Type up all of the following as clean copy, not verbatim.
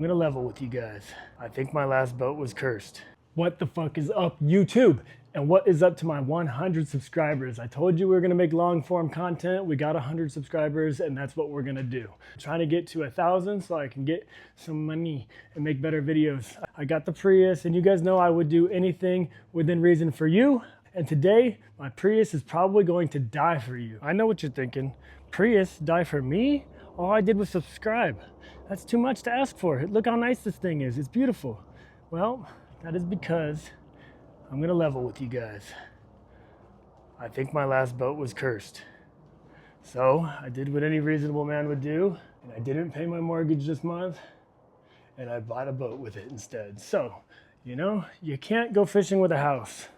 I'm gonna level with you guys. I think my last boat was cursed. What the fuck is up, YouTube? And what is up to my 100 subscribers? I told you we were gonna make long form content. We got 100 subscribers and that's what we're gonna do. I'm trying to get to 1,000 so I can get some money and make better videos. I got the Prius and you guys know I would do anything within reason for you. And today, my Prius is probably going to die for you. I know what you're thinking. Prius die for me? All I did was subscribe. That's too much to ask for. Look how nice this thing is. It's beautiful. Well, that is because I'm gonna level with you guys. I think my last boat was cursed. So I did what any reasonable man would do, and I didn't pay my mortgage this month, and I bought a boat with it instead. So, you know, you can't go fishing with a house.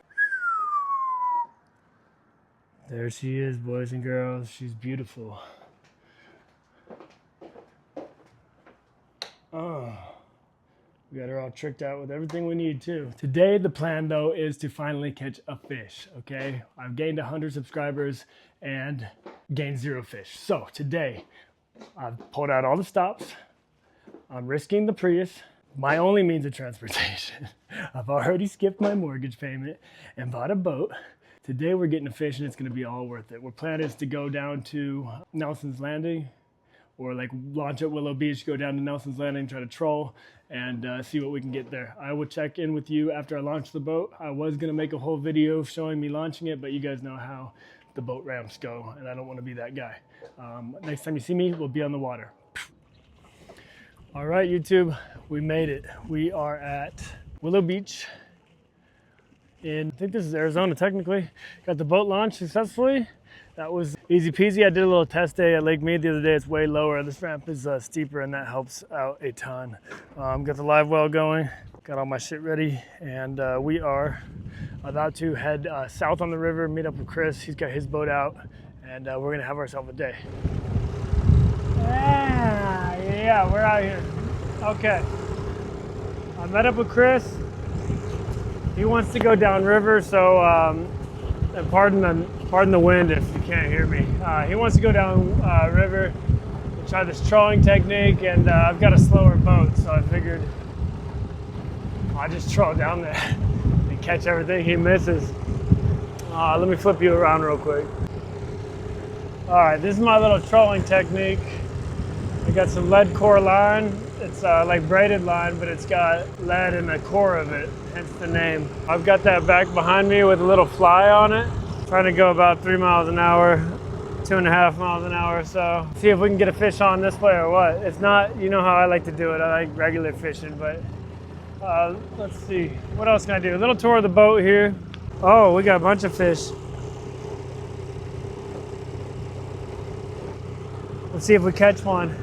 There she is, boys and girls. She's beautiful. Oh, we got her all tricked out with everything we need too. Today, the plan though is to finally catch a fish, okay? I've gained 100 subscribers and gained 0 fish. So today, I've pulled out all the stops. I'm risking the Prius, my only means of transportation. I've already skipped my mortgage payment and bought a boat. Today we're getting a fish and it's gonna be all worth it. Our plan is to go down to Nelson's Landing, or like launch at Willow Beach, go down to Nelson's Landing, try to troll and see what we can get there. I will check in with you after I launch the boat. I was gonna make a whole video showing me launching it, but you guys know how the boat ramps go and I don't wanna be that guy. Next time you see me, we'll be on the water. All right, YouTube, we made it. We are at Willow Beach I think this is Arizona technically. Got the boat launched successfully. That was easy peasy. I did a little test day at Lake Mead the other day. It's way lower. This ramp is steeper and that helps out a ton. Got the live well going, got all my shit ready, and we are about to head south on the river, meet up with Chris. He's got his boat out, and we're gonna have ourselves a day. Yeah, we're out here. Okay. I met up with Chris. He wants to go downriver, so and pardon the wind if you can't hear me. He wants to go down river and try this trolling technique, and I've got a slower boat, so I figured I'll just troll down there and catch everything he misses. Let me flip you around real quick. All right, this is my little trolling technique. I got some lead core line. It's like braided line, but it's got lead in the core of it, hence the name. I've got that back behind me with a little fly on it. Trying to go about 3 miles an hour, 2.5 miles an hour or so. See if we can get a fish on this way or what. It's not, you know how I like to do it. I like regular fishing, but let's see. What else can I do? A little tour of the boat here. Oh, we got a bunch of fish. Let's see if we catch one.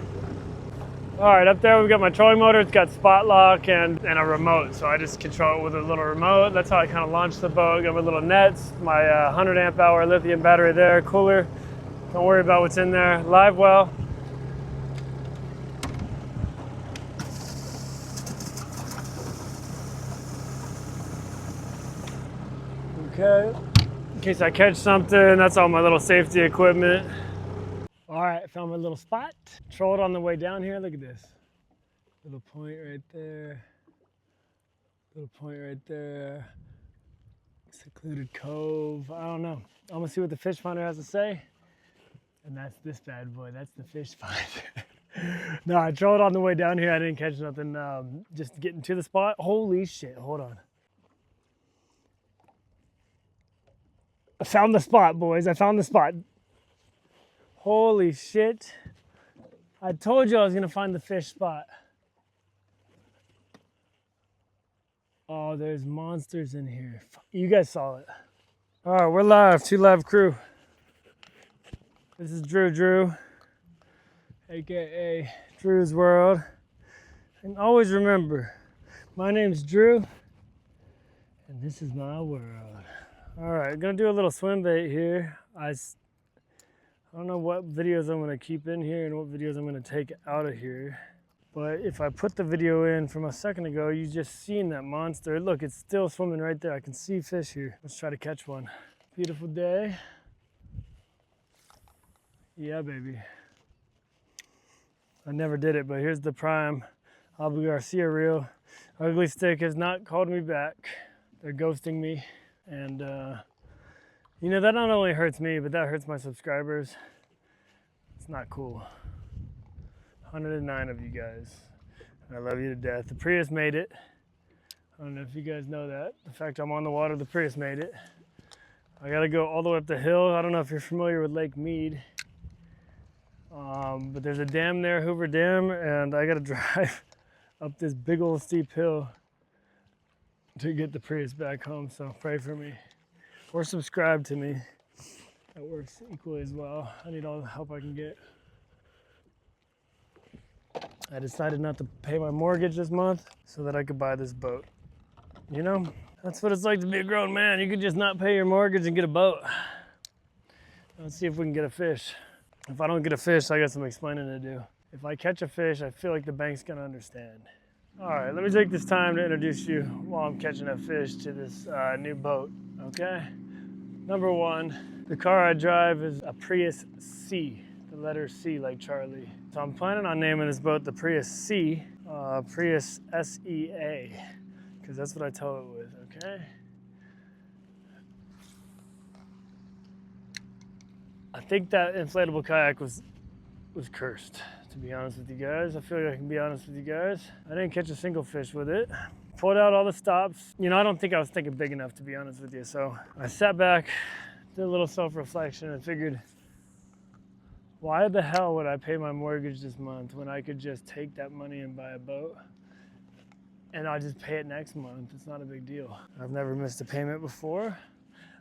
All right, up there we've got my trolling motor. It's got spot lock and a remote, so I just control it with a little remote. That's how I kind of launch the boat. Got my little nets, my 100 amp hour lithium battery there, cooler. Don't worry about what's in there. Live well. Okay, in case I catch something, that's all my little safety equipment. All right, I found my little spot. Trolled on the way down here. Look at this. Little point right there. Little point right there. Secluded cove. I don't know. I'm gonna see what the fish finder has to say. And that's this bad boy. That's the fish finder. No, I trolled on the way down here. I didn't catch nothing. Just getting to the spot. Holy shit, hold on. I found the spot, boys. I found the spot. Holy shit. I told you I was gonna find the fish spot. Oh, there's monsters in here. You guys saw it. All right, we're live, 2 Live Crew. This is Drew, AKA Drew's World. And always remember, my name's Drew, and this is my world. All right, gonna do a little swim bait here. I don't know what videos I'm gonna keep in here and what videos I'm gonna take out of here. But if I put the video in from a second ago, you just seen that monster. Look, it's still swimming right there. I can see fish here. Let's try to catch one. Beautiful day. Yeah, baby. I never did it, but here's the prime. Hobby Garcia reel. Ugly Stick has not called me back. They're ghosting me. And you know, that not only hurts me, but that hurts my subscribers. It's not cool. 109 of you guys. I love you to death. The Prius made it. I don't know if you guys know that. The fact I'm on the water, the Prius made it. I gotta go all the way up the hill. I don't know if you're familiar with Lake Mead. But there's a dam there, Hoover Dam, and I gotta drive up this big old steep hill to get the Prius back home. So pray for me. Or subscribe to me. That works equally as well. I need all the help I can get. I decided not to pay my mortgage this month so that I could buy this boat. You know, that's what it's like to be a grown man. You could just not pay your mortgage and get a boat. Let's see if we can get a fish. If I don't get a fish, I got some explaining to do. If I catch a fish, I feel like the bank's gonna understand. All right, let me take this time to introduce you while I'm catching a fish to this new boat, okay? Number one, the car I drive is a Prius C, the letter C like Charlie. So I'm planning on naming this boat the Prius C, Prius SEA, because that's what I tow it with, okay? I think that inflatable kayak was cursed, to be honest with you guys. I feel like I can be honest with you guys. I didn't catch a single fish with it. Pulled out all the stops. You know, I don't think I was thinking big enough, to be honest with you. So I sat back, did a little self-reflection and figured, why the hell would I pay my mortgage this month when I could just take that money and buy a boat? And I'll just pay it next month. It's not a big deal. I've never missed a payment before.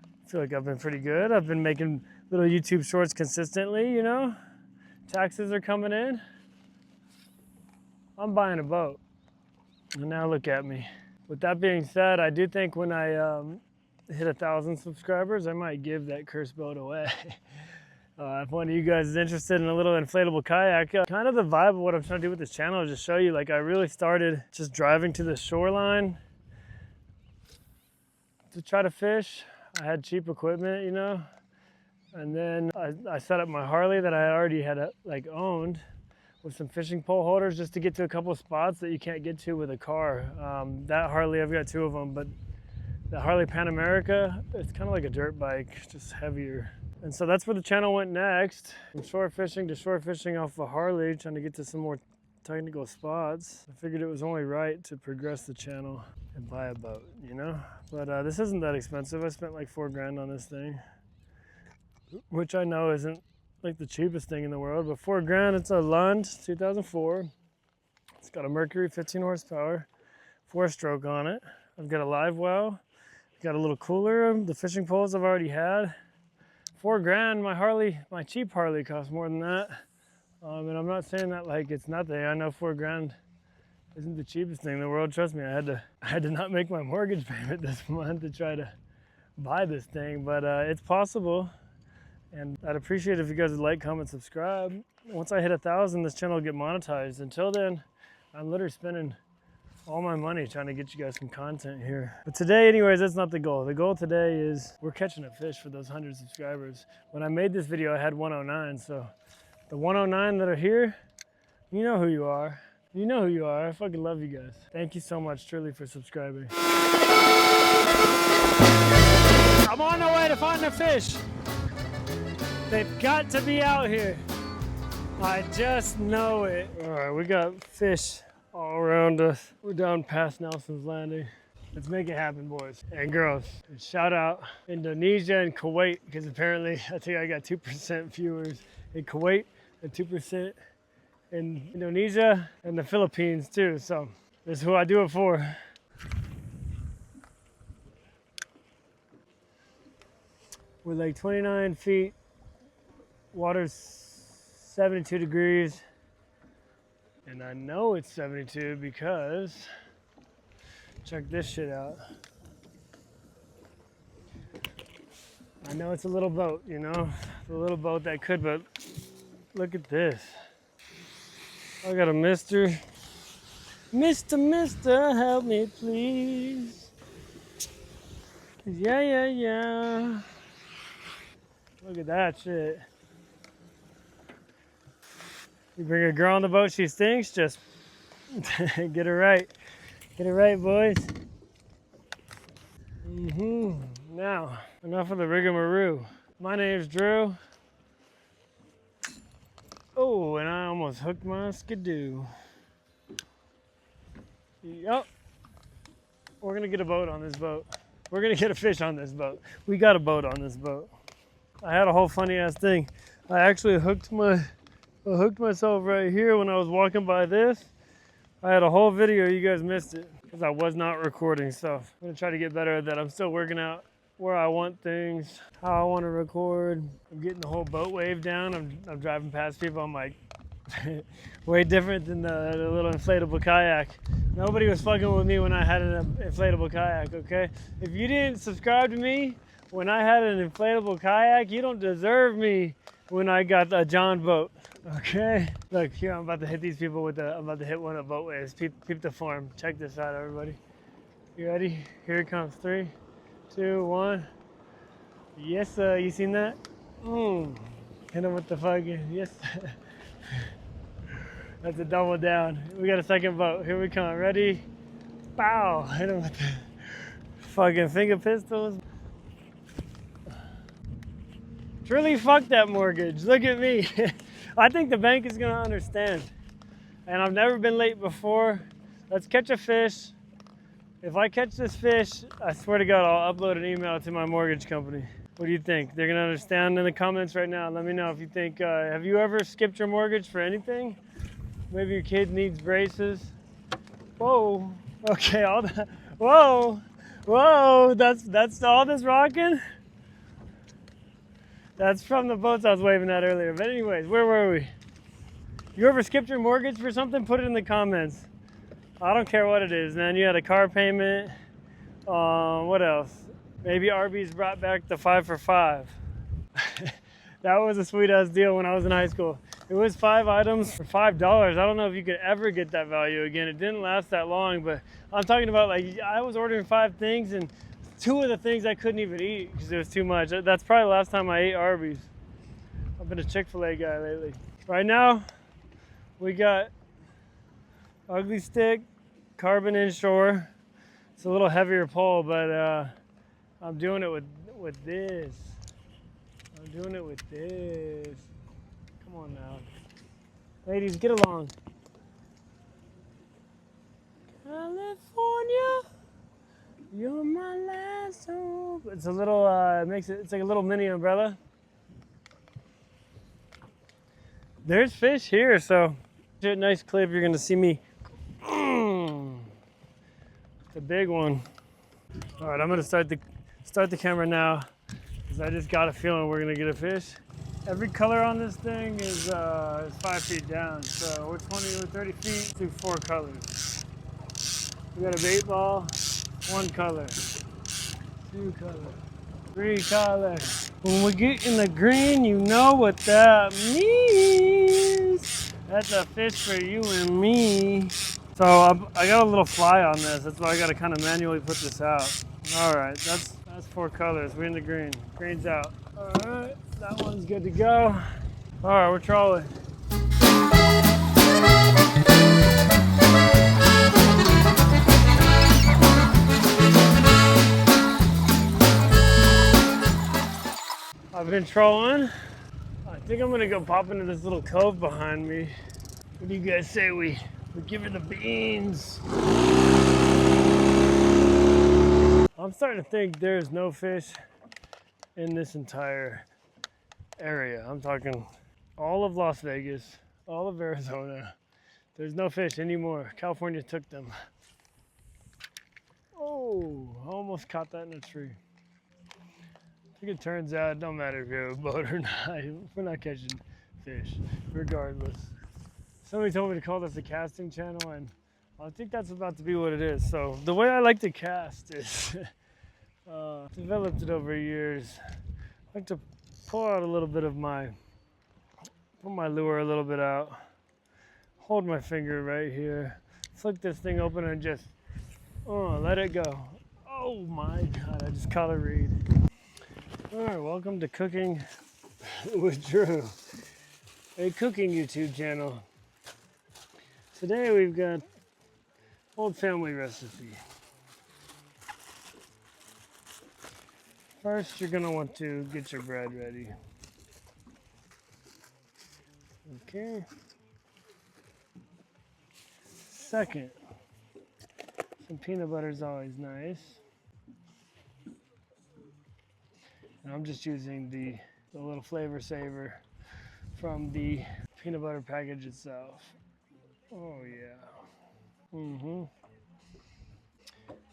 I feel like I've been pretty good. I've been making little YouTube shorts consistently, you know? Taxes are coming in. I'm buying a boat. And now look at me. With that being said, I do think when I hit 1,000 subscribers, I might give that cursed boat away. If one of you guys is interested in a little inflatable kayak, kind of the vibe of what I'm trying to do with this channel is just show you, like, I really started just driving to the shoreline to try to fish. I had cheap equipment, you know, and then I set up my Harley that I already had owned with some fishing pole holders just to get to a couple of spots that you can't get to with a car. That Harley, I've got two of them, but the Harley Pan America, it's kind of like a dirt bike, just heavier. And so that's where the channel went next. From shore fishing to shore fishing off a Harley, trying to get to some more technical spots. I figured it was only right to progress the channel and buy a boat, you know? But this isn't that expensive. I spent like $4,000 on this thing, which I know isn't like the cheapest thing in the world, but $4,000, it's a Lund 2004. It's got a Mercury 15 horsepower, 4-stroke on it. I've got a live well, got a little cooler. The fishing poles I've already had. $4,000, my Harley, my cheap Harley costs more than that. And I'm not saying that like it's nothing. I know $4,000 isn't the cheapest thing in the world. Trust me, I had to not make my mortgage payment this month to try to buy this thing, but it's possible. And I'd appreciate if you guys would like, comment, subscribe. Once I hit 1,000, this channel will get monetized. Until then, I'm literally spending all my money trying to get you guys some content here. But today, anyways, that's not the goal. The goal today is we're catching a fish for those 100 subscribers. When I made this video, I had 109. So the 109 that are here, you know who you are. You know who you are. I fucking love you guys. Thank you so much, truly, for subscribing. I'm on the way to find a fish. They've got to be out here. I just know it. All right, we got fish all around us. We're down past Nelson's Landing. Let's make it happen, boys and girls. And shout out Indonesia and Kuwait, because apparently I think I got 2% viewers in Kuwait and 2% in Indonesia and the Philippines too. So this is who I do it for. We're like 29 feet. Water's 72 degrees. And I know it's 72 because check this shit out. I know it's a little boat, you know, a little boat that could, but look at this. I got a mister, help me please. Yeah. Look at that shit. You bring a girl on the boat, she stinks, just Get it right. Get it right, boys. Now, enough of the rigmarole. My name's Drew. Oh, and I almost hooked my skidoo. Yup. We're gonna get a boat on this boat. We're gonna get a fish on this boat. We got a boat on this boat. I had a whole funny ass thing. I actually hooked myself right here when I was walking by this. I had a whole video, you guys missed it because I was not recording stuff. I'm gonna try to get better at that. I'm still working out where I want things, how I want to record. I'm getting the whole boat wave down. I'm driving past people. I'm like, way different than the little inflatable kayak. Nobody was fucking with me when I had an inflatable kayak, okay? If you didn't subscribe to me when I had an inflatable kayak, you don't deserve me when I got a John boat, okay? Look, here, I'm about to hit these people I'm about to hit one of the boat waves. Peep the form. Check this out, everybody. You ready? Here it comes. 3, 2, 1. Yes, you seen that? Hit him with the fucking, yes. That's a double down. We got a second boat. Here we come. Ready? Pow! Hit him with the fucking finger pistols. Really fuck that mortgage. Look at me. I think the bank is gonna understand. And I've never been late before. Let's catch a fish. If I catch this fish, I swear to God, I'll upload an email to my mortgage company. What do you think? They're gonna understand in the comments right now. Let me know if you think, have you ever skipped your mortgage for anything? Maybe your kid needs braces. Whoa, okay, all that, whoa, that's all this rocking? That's from the boats I was waving at earlier. But anyways, where were we? You ever skipped your mortgage for something? Put it in the comments. I don't care what it is, man. You had a car payment. What else? Maybe Arby's brought back the 5 for 5. That was a sweet ass deal when I was in high school. It was 5 items for $5. I don't know if you could ever get that value again. It didn't last that long, but I'm talking about, like, I was ordering 5 things and 2 of the things I couldn't even eat because it was too much. That's probably the last time I ate Arby's. I've been a Chick-fil-A guy lately. Right now, we got Ugly Stick, carbon inshore. It's a little heavier pole, but I'm doing it with this. I'm doing it with this. Come on now. Ladies, get along. California, you're my last hope. It's a little, it's like a little mini umbrella. There's fish here, so nice clip. You're gonna see me. It's a big one. All right, I'm gonna start the camera now because I just got a feeling we're gonna get a fish. Every color on this thing is 5 feet down, so we're 20 or 30 feet through 4 colors. We got a bait ball, 1 color, 2 color, 3 color. When we get in the green, you know what that means. That's a fish for you and me. So I got a little fly on this. That's why I got to kind of manually put this out. All right, that's 4 colors. We're in the green. Green's out. All right, that one's good to go. All right, we're trolling. I've been trolling. I think I'm gonna go pop into this little cove behind me. What do you guys say we give her the beans? I'm starting to think there's no fish in this entire area. I'm talking all of Las Vegas, all of Arizona. There's no fish anymore. California took them. Oh, I almost caught that in a tree. I think it turns out it don't matter if you have a boat or not. We're not catching fish, regardless. Somebody told me to call this a casting channel, and I think that's about to be what it is. So the way I like to cast is developed it over years. I like to pull out a little bit of pull my lure a little bit out, hold my finger right here, flick this thing open and just let it go. Oh my God, I just caught a reed. All right, welcome to Cooking with Drew, a cooking YouTube channel. Today we've got Old family recipe. First, you're gonna want to get your bread ready. Okay. Second, some peanut butter is always nice. And I'm just using the little flavor saver from the peanut butter package itself. Oh yeah. Mm-hmm.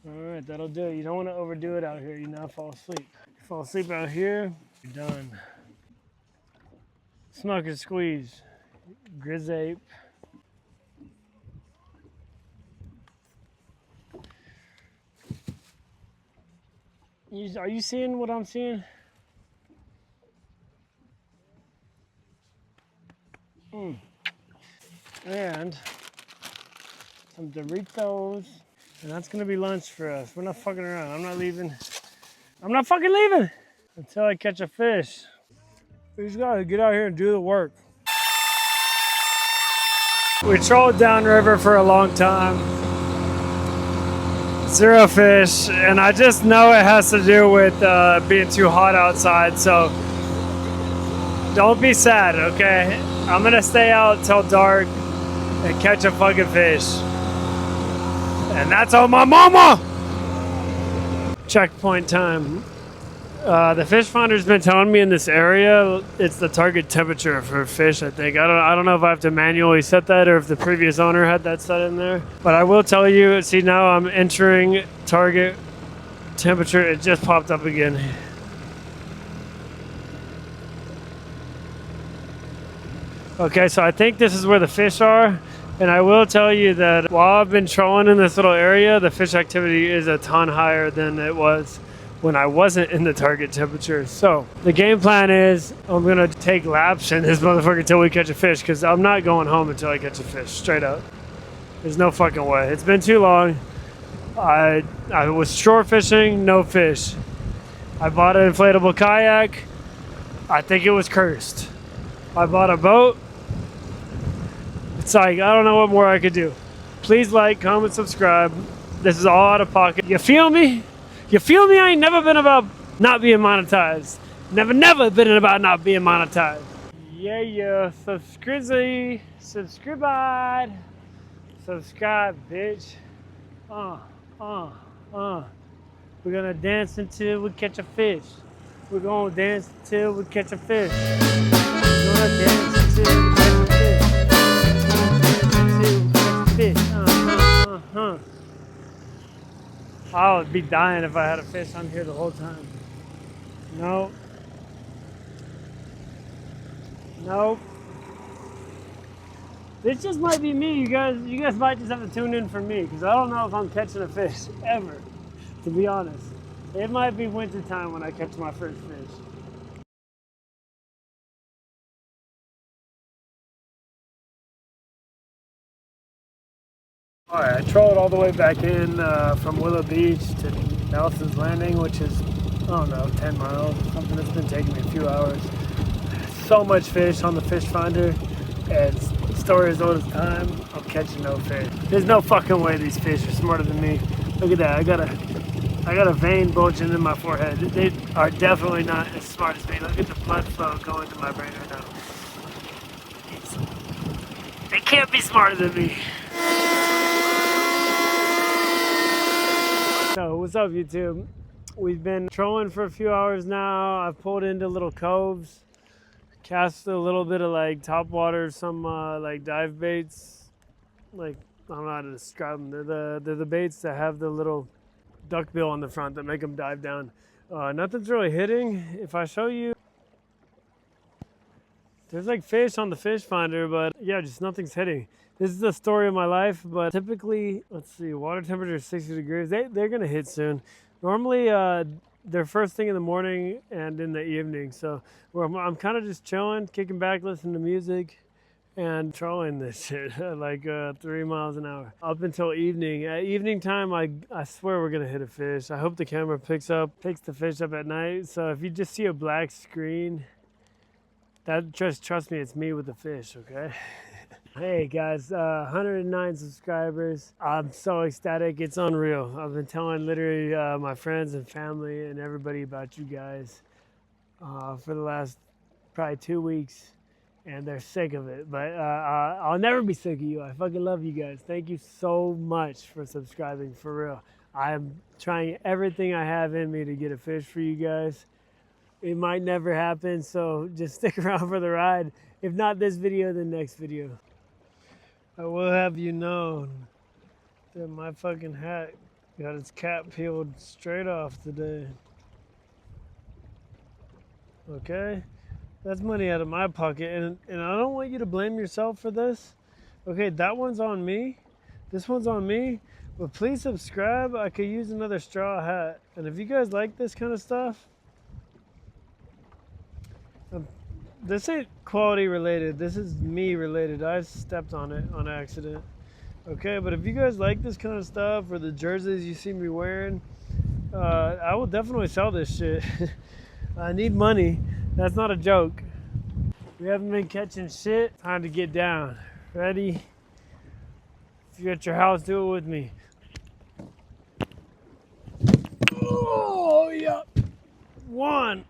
All right, that'll do it. You don't want to overdo it out here. You now fall asleep. You fall asleep out here, you're done. Smoke and squeeze. Grizz Ape. Are you seeing what I'm seeing? And some Doritos. And that's gonna be lunch for us. We're not fucking around. I'm not leaving. I'm not fucking leaving until I catch a fish. We just gotta get out here and do the work. We trolled downriver for a long time. Zero fish, and I just know it has to do with being too hot outside, so don't be sad, okay? I'm gonna stay out till dark and catch a fucking fish. And that's on my mama! Checkpoint time. The fish finder's been telling me in this area it's the target temperature for fish, I think. I don't know if I have to manually set that or if the previous owner had that set in there. But I will tell you, see now I'm entering target temperature. It just popped up again. Okay, so I think this is where the fish are. And I will tell you that while I've been trolling in this little area, the fish activity is a ton higher than it was when I wasn't in the target temperature. So the game plan is I'm gonna take laps in this motherfucker until we catch a fish, because I'm not going home until I catch a fish, straight up. There's no fucking way. It's been too long. I was shore fishing, no fish. I bought an inflatable kayak. I think it was cursed. I bought a boat. It's like, I don't know what more I could do. Please like, comment, subscribe. This is all out of pocket. You feel me? You feel me? I ain't never been about not being monetized. Never been about not being monetized. Yeah. Subscribe. Subscribe, bitch. We're gonna dance until we catch a fish. We're gonna dance until we catch a fish. We're gonna dance until we catch a fish. I would be dying if I had a fish on here the whole time. Nope. This just might be me. You guys might just have to tune in for me, because I don't know if I'm catching a fish ever, to be honest. It might be winter time when I catch my first fish. All right, I trolled all the way back in from Willow Beach to Nelson's Landing, which is, I don't know, 10 miles or something. It's been taking me a few hours. So much fish on the fish finder, and story as old as time, I'm catching no fish. There's no fucking way these fish are smarter than me. Look at that, I got a vein bulging in my forehead. They are definitely not as smart as me. Look at the blood flow going to my brain right now. They can't be smarter than me. So what's up, YouTube? We've been trolling for a few hours now. I've pulled into little coves, cast a little bit of like top water, some like dive baits. Like, I don't know how to describe them. They're the baits that have the little duck bill on the front that make them dive down. Nothing's really hitting. If I show you, there's like fish on the fish finder, but yeah, just nothing's hitting. This is the story of my life, but typically, let's see, water temperature is 60 degrees. They're gonna hit soon. Normally, they're first thing in the morning and in the evening. So I'm kind of just chilling, kicking back, listening to music, and trolling this shit at like 3 miles an hour. Up until evening. At evening time, I swear we're gonna hit a fish. I hope the camera picks the fish up at night. So if you just see a black screen, that just trust me, it's me with the fish, okay? Hey guys, 109 subscribers. I'm so ecstatic. It's unreal. I've been telling literally my friends and family and everybody about you guys for the last probably 2 weeks, and they're sick of it. But I'll never be sick of you. I fucking love you guys. Thank you so much for subscribing, for real. I'm trying everything I have in me to get a fish for you guys. It might never happen, so just stick around for the ride. If not this video, then next video. I will have you known that my fucking hat got its cap peeled straight off today. Okay? That's money out of my pocket, and I don't want you to blame yourself for this. Okay, that one's on me. This one's on me. But please subscribe. I could use another straw hat. And if you guys like this kind of stuff, this ain't quality related. This is me related. I stepped on it on accident. Okay, but if you guys like this kind of stuff or the jerseys you see me wearing, I will definitely sell this shit. I need money. That's not a joke. We haven't been catching shit. Time to get down. Ready? If you're at your house, do it with me. Oh, yeah. One.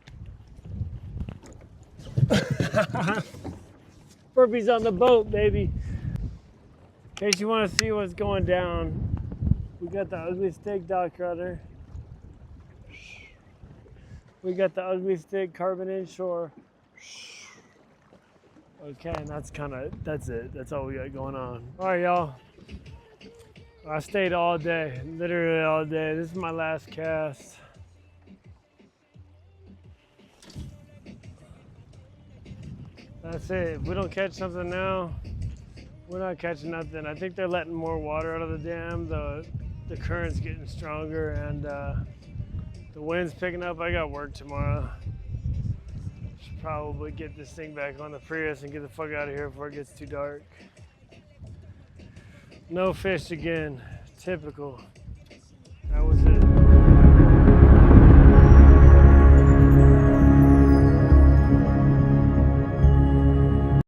Burpees on the boat, baby. In case you want to see what's going down, we got the Ugly Stick Dock Rudder. We got the Ugly Stick Carbon Inshore. Okay, and that's it. That's all we got going on. All right, y'all. I stayed all day, literally all day. This is my last cast. That's it. If we don't catch something now, we're not catching nothing. I think they're letting more water out of the dam. The current's getting stronger and the wind's picking up. I got work tomorrow. Should probably get this thing back on the Prius and get the fuck out of here before it gets too dark. No fish again. Typical.